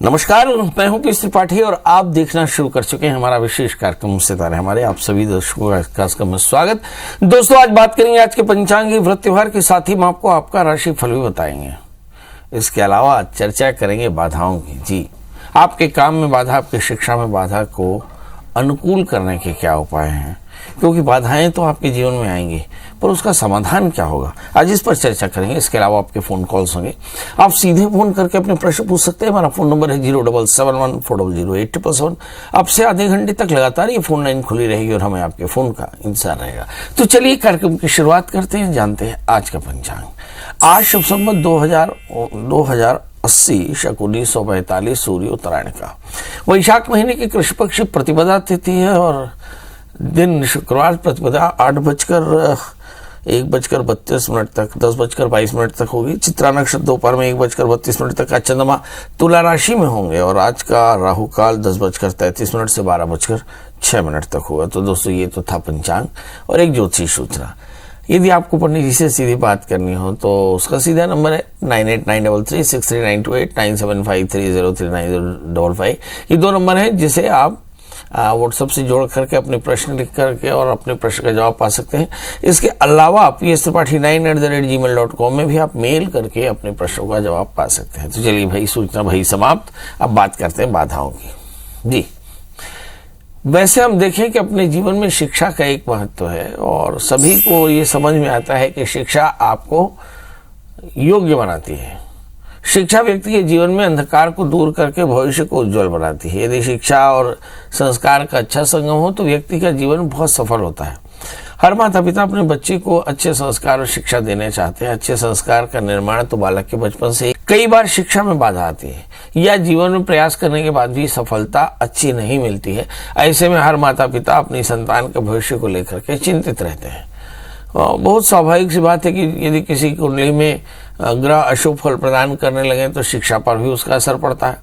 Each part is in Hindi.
नमस्कार, मैं हूं पीएस त्रिपाठी और आप देखना शुरू कर चुके हैं हमारा विशेष कार्यक्रम सितारे हमारे। आप सभी दर्शकों का कार्यक्रम में स्वागत। दोस्तों, आज बात करेंगे आज के पंचांगी व्रत त्योहार के साथ ही हम आपको आपका राशि फल भी बताएंगे। इसके अलावा चर्चा करेंगे बाधाओं की। जी, आपके काम में बाधा, आपकी शिक्षा में बाधा को अनुकूल करने के क्या उपाय हैं, क्योंकि बाधाएं तो आपके जीवन में आएंगी, पर उसका समाधान क्या होगा, आज इस पर चर्चा करेंगे। इसके अलावा आपके फोन कॉल्स होंगे, आप सीधे फोन करके अपने प्रश्न पूछ सकते हैं। हमारा फोन नंबर है 07714008777। आपसे आधे घंटे तक लगातार ये फोन लाइन खुली रहेगी और हमें आपके फोन का इंतजार रहेगा। तो चलिए कार्यक्रम की शुरुआत करते हैं, जानते हैं आज का पंचांग। आज शुभ संवत 2080 शक 1945 सूर्य उत्तरायण का वैशाख महीने की कृष्ण पक्ष प्रतिपदा तिथि है और दिन शुक्रवार प्रतिपदा 8:01:32 तक 10:22 तक होगी। चित्रा नक्षत्र दोपहर में 1:32 तक का चंद्रमा तुला राशि में होंगे और आज का राहु काल 10:33 से 12:06 तक होगा। तो दोस्तों, ये तो था पंचांग और एक ज्योतिषी सूचना। यदि आपको पंडित जी से सीधी बात करनी हो तो उसका सीधा नंबर है 9893363928 9753039055। ये दो नंबर है जिसे आप व्हाट्सएप से जोड़ करके अपने प्रश्न लिख करके और अपने प्रश्न का जवाब पा सकते हैं। इसके अलावा pstripathi9@gmail.com में भी आप मेल करके अपने प्रश्नों का जवाब पा सकते हैं। तो चलिए भाई, सूचना भाई समाप्त। अब बात करते हैं बाधाओं की। जी, वैसे हम देखें कि अपने जीवन में शिक्षा का एक महत्व है और सभी को ये समझ में आता है कि शिक्षा आपको योग्य बनाती है। शिक्षा व्यक्ति के जीवन में अंधकार को दूर करके भविष्य को उज्जवल बनाती है। यदि शिक्षा और संस्कार का अच्छा संगम हो तो व्यक्ति का जीवन बहुत सफल होता है। हर माता पिता अपने बच्चे को अच्छे संस्कार और शिक्षा देने चाहते हैं। अच्छे संस्कार का निर्माण तो बालक के बचपन से। कई बार शिक्षा में बाधा आती है या जीवन में प्रयास करने के बाद भी सफलता अच्छी नहीं मिलती है। ऐसे में हर माता पिता अपनी संतान के भविष्य को लेकर के चिंतित रहते हैं। बहुत स्वाभाविक सी बात है कि यदि किसी कुंडली में ग्रह अशुभ फल प्रदान करने लगे तो शिक्षा पर भी उसका असर पड़ता है।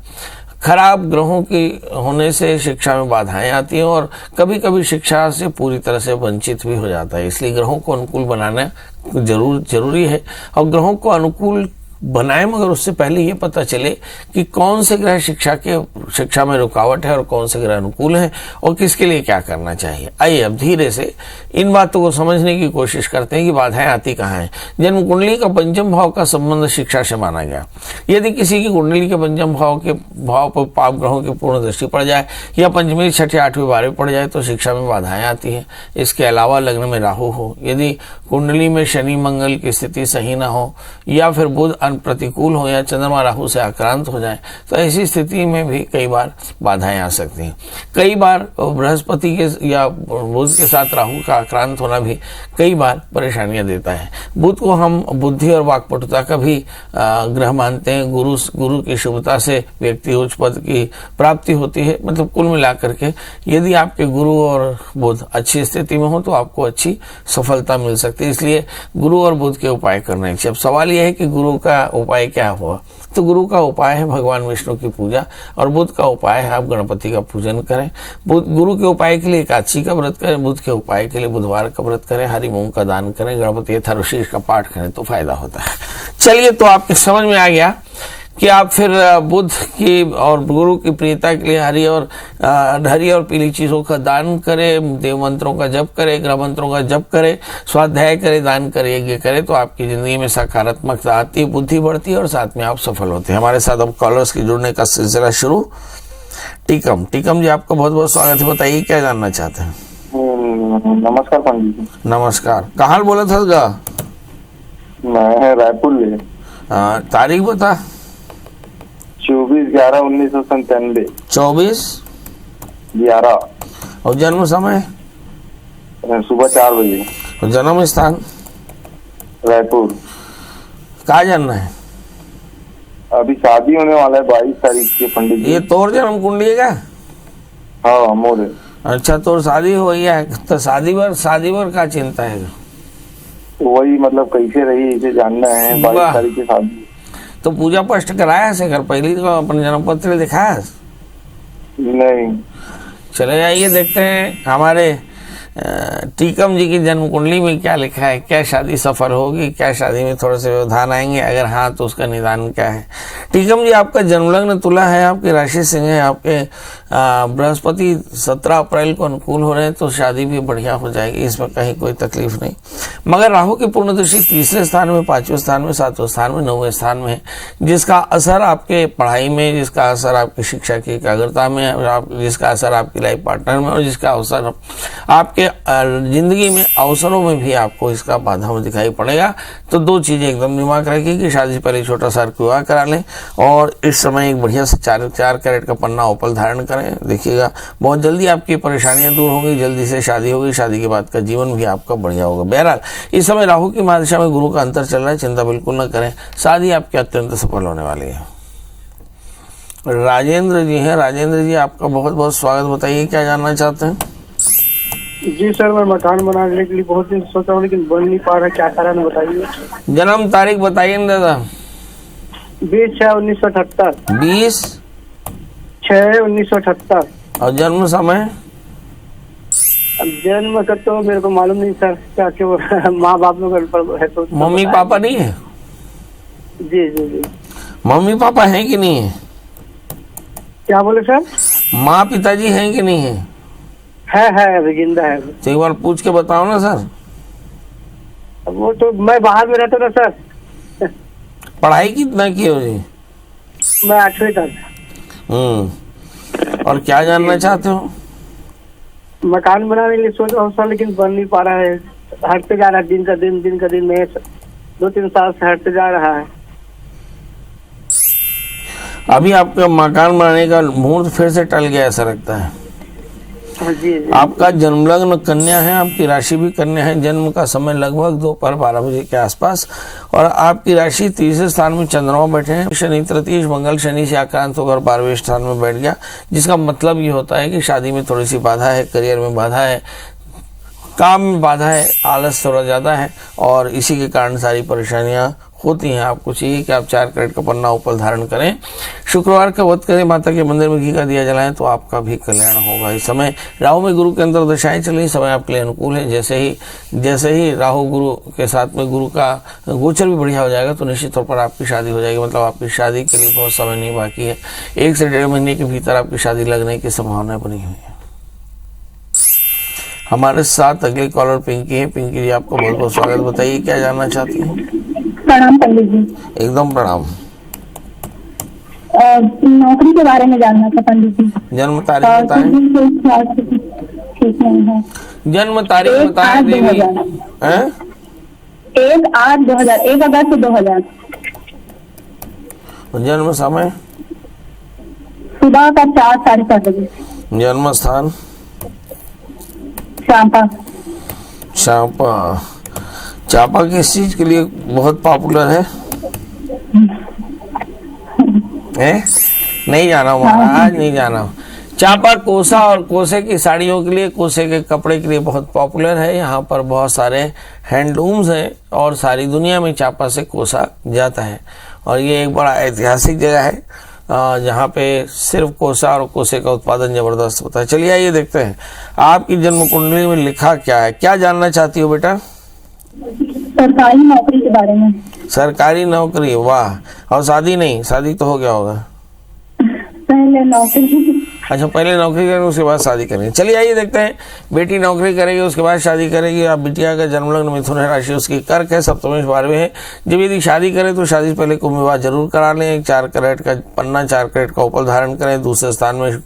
खराब ग्रहों की होने से शिक्षा में बाधाएं आती हैं और कभी कभी शिक्षा से पूरी तरह से वंचित भी हो जाता है। इसलिए ग्रहों को अनुकूल बनाना जरूरी है और ग्रहों को अनुकूल बनाए, मगर उससे पहले ये पता चले कि कौन से ग्रह शिक्षा में रुकावट है और कौन से ग्रह अनुकूल हैं और किसके लिए क्या करना चाहिए। आइए अब धीरे से इन बातों को समझने की कोशिश करते हैं कि बाधाएं आती कहाँ हैं। जन्म कुंडली का पंचम भाव का संबंध शिक्षा से माना गया। यदि किसी की कुंडली के पंचम भाव पर पाप ग्रहों की पूर्ण दृष्टि पड़ जाए या पंचमी, छठी, 8वीं, 12वीं पड़ जाए तो शिक्षा में बाधाएं आती है। इसके अलावा लग्न में राहु हो, यदि कुंडली में शनि मंगल की स्थिति सही ना हो या फिर बुध प्रतिकूल हो या चंद्रमा राहु से आक्रांत हो जाए तो ऐसी स्थिति में भी कई बार बाधाएं आ सकती हैं। कई बार बृहस्पति के या बुध के साथ राहु का आक्रांत होना भी कई बार परेशानियां देता है। बुध को हम बुद्धि और वाक्पटुता का भी ग्रह मानते हैं। गुरु की शुभता से व्यक्ति उच्च पद की प्राप्ति होती है। मतलब कुल मिलाकर के यदि आपके गुरु और बुध अच्छी स्थिति में हो तो आपको अच्छी सफलता मिल सकती है। इसलिए गुरु और बुध के उपाय करने चाहिए। अब सवाल यह है कि गुरु का उपाय क्या हुआ, तो गुरु का उपाय है भगवान विष्णु की पूजा और बुध का उपाय है आप गणपति का पूजन करें। गुरु के उपाय के लिए एकादशी का व्रत करें, बुध के उपाय के लिए बुधवार का व्रत करें, हरि मूंग का दान करें, गणपति अथर्वशीर्ष का पाठ करें तो फायदा होता है। चलिए, तो आपके समझ में आ गया कि आप फिर बुध की और गुरु की प्रियता के लिए हरी और पीली चीजों का दान करें, देव मंत्रों का जप करें, ग्रह मंत्रों का जप करें, स्वाध्याय करें, दान करें, यज्ञ करें तो आपकी जिंदगी में सकारात्मकता आती है, बुद्धि बढ़ती है और साथ में आप सफल होते हैं। हमारे साथ अब कॉलर्स के जुड़ने का सिलसिला शुरू। टीकम जी, आपका बहुत बहुत स्वागत है। बताइए क्या जानना चाहते हैं। नमस्कार पंडित जी। नमस्कार। कहाँ बोला था? मैं रायपुर ले। तारीख बता। 24/11/1997। 24/11 और जन्म समय? सुबह 4 बजे। और जन्म स्थान? रायपुर। कहाँ जानना है? अभी शादी होने वाला है 22 तारीख के पंडित जी। ये तोर जन्म कुंडली है क्या? हाँ, मोरे। अच्छा, तो शादी हो गई है तो शादी भर क्या चिंता है? वही मतलब कैसे रही इसे जानना है। 22 तारीख की शादी। तो पूजा पाठ कराया से घर पहले तो अपने जन्म पत्र दिखाया? नहीं। चले जाइए, देखते हैं हमारे टीकम जी की जन्म कुंडली में क्या लिखा है, क्या शादी सफल होगी, क्या शादी में थोड़े से व्यवधान आएंगे, अगर हाँ तो उसका निदान क्या है। टीकम जी आपका जन्म लग्न तुला है, आपकी राशि सिंह है, आपके बृहस्पति 17 अप्रैल को अनुकूल हो रहे हैं, तो शादी भी बढ़िया हो जाएगी, इसमें कहीं कोई तकलीफ नहीं। मगर राहु की पूर्ण दृष्टि 3रे स्थान में, 5वें स्थान में, 7वें स्थान में, 9वें स्थान में है, जिसका असर आपके पढ़ाई में, जिसका असर आपकी शिक्षा की एकाग्रता में, जिसका असर आपकी लाइफ पार्टनर में, और जिसका अवसर आपके जिंदगी में अवसरों में भी आपको इसका बाधा में दिखाई पड़ेगा। तो 2 चीजें एकदम दिमाग रखिए कि शादी से पहले छोटा सा विवाह करा लें, और इस समय एक बढ़िया से 4 कैरेट का पन्ना ओपल धारण करें। देखिएगा बहुत जल्दी आपकी परेशानियां दूर होंगी, जल्दी से शादी होगी, शादी के बाद का जीवन भी आपका बढ़िया होगा। बहरहाल इस समय राहु की महादशा में गुरु का अंतर चल रहा है, चिंता बिल्कुल न करें, शादी आपकी अत्यंत सफल होने वाली है। राजेंद्र जी हैं, राजेंद्र जी आपका बहुत बहुत स्वागत, बताइए क्या जानना चाहते हैं। जी सर, मैं मकान बनाने के लिए बहुत दिन सोचा हूँ लेकिन बन नहीं पा रहा, क्या कारण है बताइए। जन्म तारीख बताइए ना दादा। 20/6/1978। 20/6/1978। और जन्म समय? अब जन्म का तो मेरे को मालूम नहीं सर, क्या क्यों माँ बाप लोग है तो। मम्मी पापा नहीं है? जी जी जी। मम्मी पापा हैं कि नहीं है? क्या बोले सर? माँ पिताजी हैं कि नहीं है? है अभी जिंदा है। तो एक बार पूछ के बताओ ना सर। वो तो मैं बाहर में रहता था सर। पढ़ाई कितना की हो जी? मैं 8वीं तक। और क्या जानना चाहते हो? मकान बनाने के लिए सोच रहा हूँ सर, लेकिन बन नहीं पा रहा है, हटते जा रहा है, दिन का दिन में 2-3 साल से हटते जा रहा है। अभी आपका मकान बनाने का मुहूर्त फिर से टल गया ऐसा लगता है। जी। आपका जन्म लग्न कन्या है, आपकी राशि भी कन्या है, जन्म का समय लगभग दोपहर 12 बजे के आसपास, और आपकी राशि 3रे स्थान में चंद्रमा बैठे हैं। शनि तृतीय मंगल शनि से आक्रांत होकर 12वें स्थान में बैठ गया, जिसका मतलब ये होता है कि शादी में थोड़ी सी बाधा है, करियर में बाधा है, काम में बाधा है, आलस थोड़ा ज्यादा है, और इसी के कारण सारी परेशानियां होती हैं। आपको चाहिए कि आप 4 कैरेट का पन्ना ऊपर धारण करें, शुक्रवार का व्रत करें, माता के मंदिर में घी का दिया जलाएं, तो आपका भी कल्याण होगा। इस समय राहु में गुरु के अंदर दशाएं चल रही, समय आपके लिए अनुकूल है। जैसे ही राहु गुरु के साथ में गुरु का गोचर भी बढ़िया हो जाएगा, तो निश्चित तौर पर आपकी शादी हो जाएगी। मतलब आपकी शादी के लिए बहुत समय नहीं बाकी है, 1 से 1.5 महीने के भीतर आपकी शादी लगने की संभावना बनी हुई है। हमारे साथ अगले कॉलर पिंकी है। पिंकी जी आपको बहुत बहुत स्वागत, बताइए क्या जानना चाहती हैं। प्रणाम पंडित जी। एकदम प्रणाम। नौकरी के बारे में जानना था पंडित जी। जन्म तारीख बताएं। ठीक नहीं है। जन्म तारीख बताएं देवी। 1/8/2000, 1 अगस्त 2000। जन्म समय? सुबह का 4 साढ़े 4 बजे। जन्म स्थान? चांपा। चांपा किस चीज के लिए बहुत पॉपुलर है? नहीं जाना महाराज, नहीं जाना। चांपा कोसा और कोसे की साड़ियों के लिए, कोसे के कपड़े के लिए बहुत पॉपुलर है। यहाँ पर बहुत सारे हैंडलूम्स हैं, और सारी दुनिया में चांपा से कोसा जाता है, और ये एक बड़ा ऐतिहासिक जगह है जहाँ पे सिर्फ कोसा और कोसे का उत्पादन जबरदस्त होता है। चलिए आइए देखते हैं आपकी जन्म कुंडली में लिखा क्या है। क्या जानना चाहती हो बेटा? सरकारी नौकरी के बारे में। सरकारी नौकरी, वाह। और शादी नहीं? शादी तो हो गया होगा। पहले नौकरी। अच्छा, पहले नौकरी करेंगे उसके बाद शादी करेंगे। चलिए आइए देखते हैं। बेटी नौकरी करेगी उसके बाद शादी करेगी। आप बिटिया का जन्म लग्न मिथुन है, राशि उसकी कर्क है, सप्तमेश 12वें है। जब यदि शादी करें तो शादी से पहले कुंभ विवाह जरूर करा लें। 4 कैरेट का पन्ना, 4 कैरेट का उपल धारण करें। दूसरे स्थान में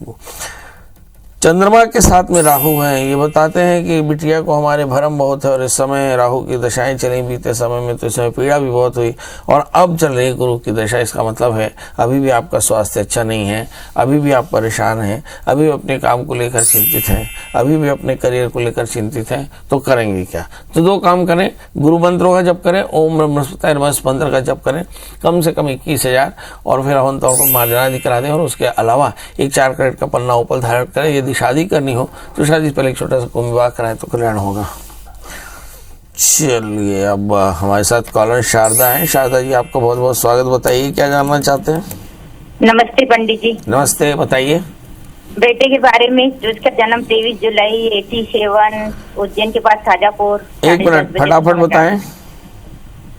चंद्रमा के साथ में राहु हैं। ये बताते हैं कि बिटिया को हमारे भरम बहुत है, और इस समय राहु की दशाएं चली। बीते समय में तो इस समय पीड़ा भी बहुत हुई, और अब चल रही गुरु की दशा। इसका मतलब है अभी भी आपका स्वास्थ्य अच्छा नहीं है, अभी भी आप परेशान हैं, अभी भी अपने काम को लेकर चिंतित हैं, अभी भी अपने करियर को लेकर चिंतित हैं। तो करेंगे क्या? तो 2 काम करें। गुरु मंत्रों का जप करें, ओम ब्रह्मस्पति नमः मंत्र का जप करें, कम से कम 21,000, और फिर हवन तौर पर मार्जनादि करा दें। और उसके अलावा एक 4 कैरेट का पन्ना उपल धारण करें। यदि शादी करनी हो तो शादी पहले एक छोटा सा कुंभ विवाह कराएं तो कल्याण होगा। चलिए अब हमारे साथ कॉलर शारदा है। शारदा जी आपका बहुत बहुत स्वागत, बताइए क्या जानना चाहते हैं। नमस्ते पंडित जी। नमस्ते, बताइए। बेटे के बारे में, उसका जन्म 23 जुलाई 87 उज्जैन के पास शाजापुर। एक मिनट फटाफट बताएं।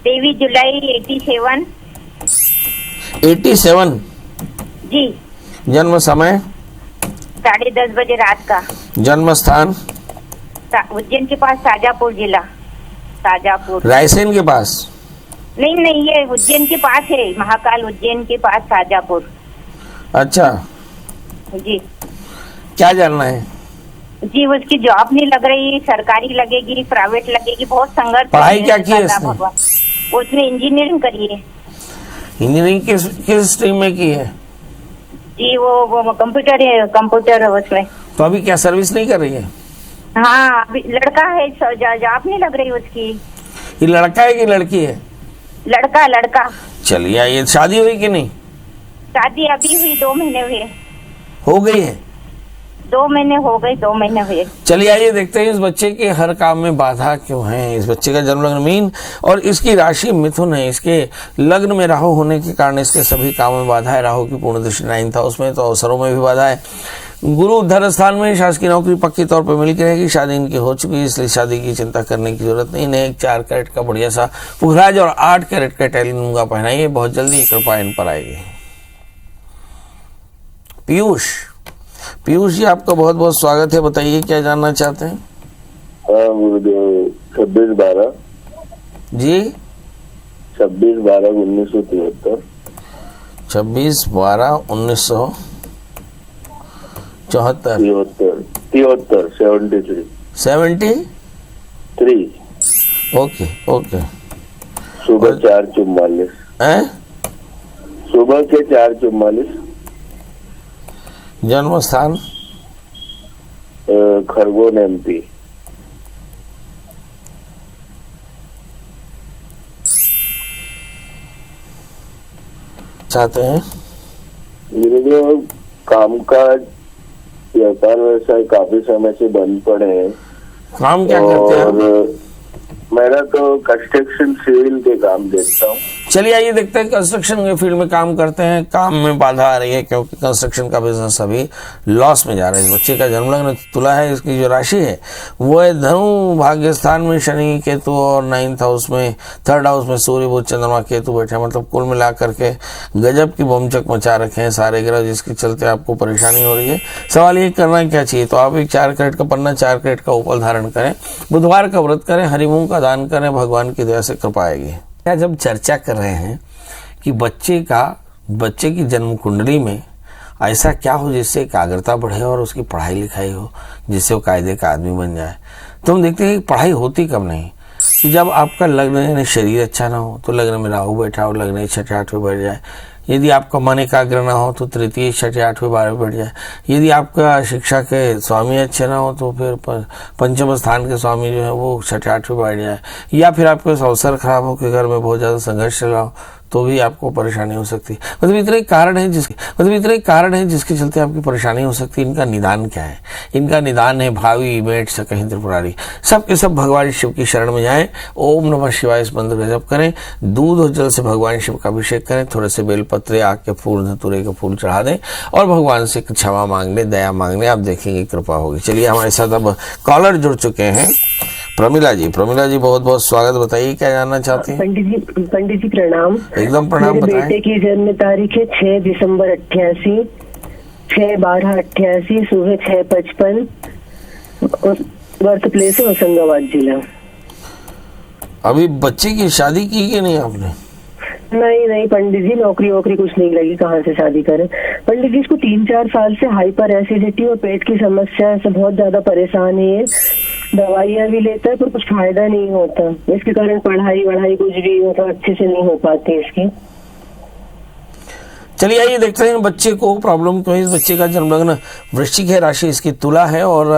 23 जुलाई 87 87 जी। जन्म समय 10:30 बजे रात का। जन्म स्थान उज्जैन के पास शाजापुर जिला, शाजापुर। रायसेन के पास? नहीं, ये उज्जैन के पास है, महाकाल उज्जैन के पास शाजापुर। अच्छा, जी क्या जानना है? जी, उसकी जॉब नहीं लग रही, सरकारी लगेगी, प्राइवेट लगेगी, बहुत संघर्ष। पढ़ाई क्या की है इसने? उसने इंजीनियरिंग करी है। इंजीनियरिंग किस स्ट्रीम में की है? जी वो कंप्यूटर है, कंप्यूटर है उसमें। तो अभी क्या सर्विस नहीं कर रही है? हाँ, अभी लड़का है, जॉब नहीं लग रही उसकी। ये लड़का है कि लड़की है? लड़का। चलिए, ये शादी हुई कि नहीं? शादी अभी हुई, 2 महीने हुए। हो गई है? 2 महीने हो गए, 2 महीने हुए। चलिए आइए देखते हैं इस बच्चे के हर काम में बाधा क्यों है। इस बच्चे का जन्म लग्न मीन और इसकी राशि मिथुन है। इसके लग्न में राहु होने के कारण इसके सभी कामों में बाधा है। राहु की पूर्ण दृष्टि 9th हाउस में, तो अवसरों में भी बाधा है। गुरु धर स्थान में, शासकीय नौकरी पक्की तौर पर मिल के रहेगी। शादी इनकी हो चुकी है, इसलिए शादी की चिंता करने की जरूरत नहीं। इन्हें एक 4 कैरेट का बढ़िया सा पुखराज और 8 कैरेट का इटालियन मूंगा पहनाइए, बहुत जल्दी कृपा इन पर आएगी। पीयूष जी, आपका बहुत बहुत स्वागत है। बताइए क्या जानना चाहते हैं? गुरुदेव 26/12 जी 26/12/1973। 26/12/1974। 73 ओके। सुबह 4:44। सुबह के 4:44। जन्म स्थान खरगोन MP। चाहते हैं? गुरुदेव, कामकाज व्यापार व्यवसाय काफी समय से बंद पड़े हैं। काम क्या करते हैं? और मेरा तो कंस्ट्रक्शन सिविल के काम देखता हूँ। चलिए आइए देखते हैं। कंस्ट्रक्शन के फील्ड में काम करते हैं, काम में बाधा आ रही है क्योंकि कंस्ट्रक्शन का बिजनेस अभी लॉस में जा रहा है। इस बच्चे का जन्म लग्न तुला है। इसकी जो राशि है वो है धनु। भाग्य स्थान में शनि केतु और 9th हाउस में, 3rd हाउस में सूर्य बुध चंद्रमा केतु बैठे हैं। मतलब कुल मिला करके गजब की बमचक मचा रखे हैं सारे ग्रह, जिसके चलते आपको परेशानी हो रही है। सवाल ये करना क्या चाहिए? तो आप एक 4 कैरेट का पन्ना, 4 कैरेट का उपल धारण करें, बुधवार का व्रत करें, हरि मूंग का दान करें, भगवान की दया से कृपा आएगी। क्या जब चर्चा कर रहे हैं कि बच्चे की जन्म कुंडली में ऐसा क्या हो जिससे एकाग्रता बढ़े और उसकी पढ़ाई लिखाई हो, जिससे वो कायदे का आदमी बन जाए, तो हम देखते हैं कि पढ़ाई होती कब नहीं कि जब आपका लग्न यानी शरीर अच्छा ना हो, तो लग्न में राहु बैठा हो, लग्न 6, 8वें बैठ जाए। यदि आपका मन एकाग्र ना हो तो तृतीय, 6, 8वें, 12वें बैठ जाए। यदि आपका शिक्षा के स्वामी अच्छे ना हो तो फिर पंचम स्थान के स्वामी जो है वो 6, 8वें बैठ जाए। या फिर आपके अवसर खराब हो कि घर में बहुत ज्यादा संघर्ष चल रहा हो तो भी आपको परेशानी हो सकती है। मतलब इतने कारण है जिसके चलते आपकी परेशानी हो सकती है। इनका निदान क्या है? इनका निदान है भावी मेट से कहीं त्रिपुरारी। सब के सब भगवान शिव की शरण में जाएं। ओम नमः शिवाय इस मंत्र का जप करें, दूध और जल से भगवान शिव का अभिषेक करें, थोड़े से बेलपत्रे, आग के फूल, धतूरे के फूल चढ़ा दें और भगवान से क्षमा मांग ले, दया मांग ले। आप देखेंगे कृपा होगी। चलिए, हमारे साथ अब कॉलर जुड़ चुके हैं। प्रमिला जी बहुत बहुत स्वागत। बताइए क्या जानना चाहती हैं? पंडित जी प्रणाम। एकदम प्रणाम। मेरे बताएं। बेटे की जन्म तारीख है 6 दिसंबर 88, 6/12/88, सुबह 6:55, बर्थ प्लेस है होशंगाबाद जिला। अभी बच्चे की शादी की कि नहीं आपने? नहीं पंडित जी, नौकरी वोकरी कुछ नहीं लगी, कहाँ से शादी करें। पंडित जी, इसको 3-4 साल से हाइपर एसिडिटी और पेट की समस्या से बहुत ज्यादा परेशान है। दवाइयाँ भी लेता है पर कुछ फायदा नहीं होता। इसके कारण पढ़ाई कुछ भी मतलब अच्छे से नहीं हो पाती इसकी। चलिए आइए देखते हैं बच्चे को प्रॉब्लम क्यों है। इस बच्चे का जन्म लग्न वृश्चिक है, राशि इसकी तुला है और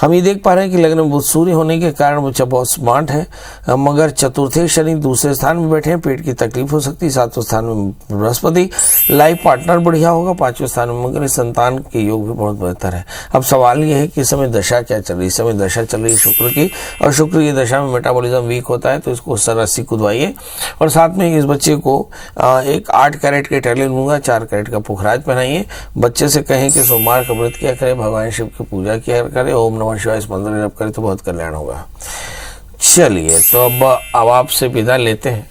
हम ये देख पा रहे हैं कि लग्न में बुध सूर्य होने के कारण बच्चा बहुत स्मार्ट है, मगर चतुर्थे शनि दूसरे स्थान में बैठे हैं, पेट की तकलीफ हो सकती है। 7वें स्थान में बृहस्पति, लाइफ पार्टनर बढ़िया होगा। 5वें स्थान में मगर संतान के योग भी बहुत बेहतर है। अब सवाल ये है कि इस समय दशा क्या चल रही है? इस समय दशा चल रही है शुक्र की, और शुक्र की दशा में मेटाबॉलिज्म वीक होता है, तो इसको 80 कुदवाइए। और साथ में इस बच्चे को एक 8 कैरेट के इटालियन मूंगा होगा। 4 कैरेट का पुखराज पहनाइए। बच्चे से कहें कि सोमवार का व्रत किया करे, भगवान शिव की पूजा किया करे, ओम नमः शिवाय इस मंत्र जप करे तो बहुत कल्याण होगा। चलिए, तो अब आपसे विदा लेते हैं।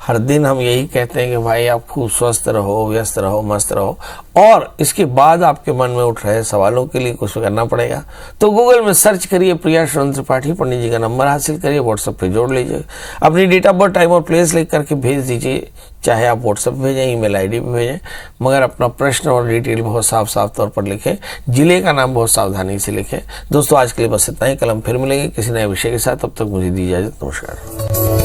हर दिन हम यही कहते हैं कि भाई आप खूब स्वस्थ रहो, व्यस्त रहो, मस्त रहो, और इसके बाद आपके मन में उठ रहे सवालों के लिए कुछ करना पड़ेगा तो गूगल में सर्च करिए प्रिया श्रवण त्रिपाठी, पंडित जी का नंबर हासिल करिए, व्हाट्सएप पे जोड़ लीजिए, अपनी डेट ऑफ बर्थ, टाइम और प्लेस लिख करके भेज दीजिए। चाहे आप व्हाट्सएप भेजें, ईमेल आईडी पे भेजें, मगर अपना प्रश्न और डिटेल बहुत साफ साफ तौर पर लिखें, जिले का नाम बहुत सावधानी से लिखें। दोस्तों, आज के लिए बस इतना ही। कल हम फिर मिलेंगे किसी नए विषय के साथ। तब तक मुझे दी इजाजत। नमस्कार।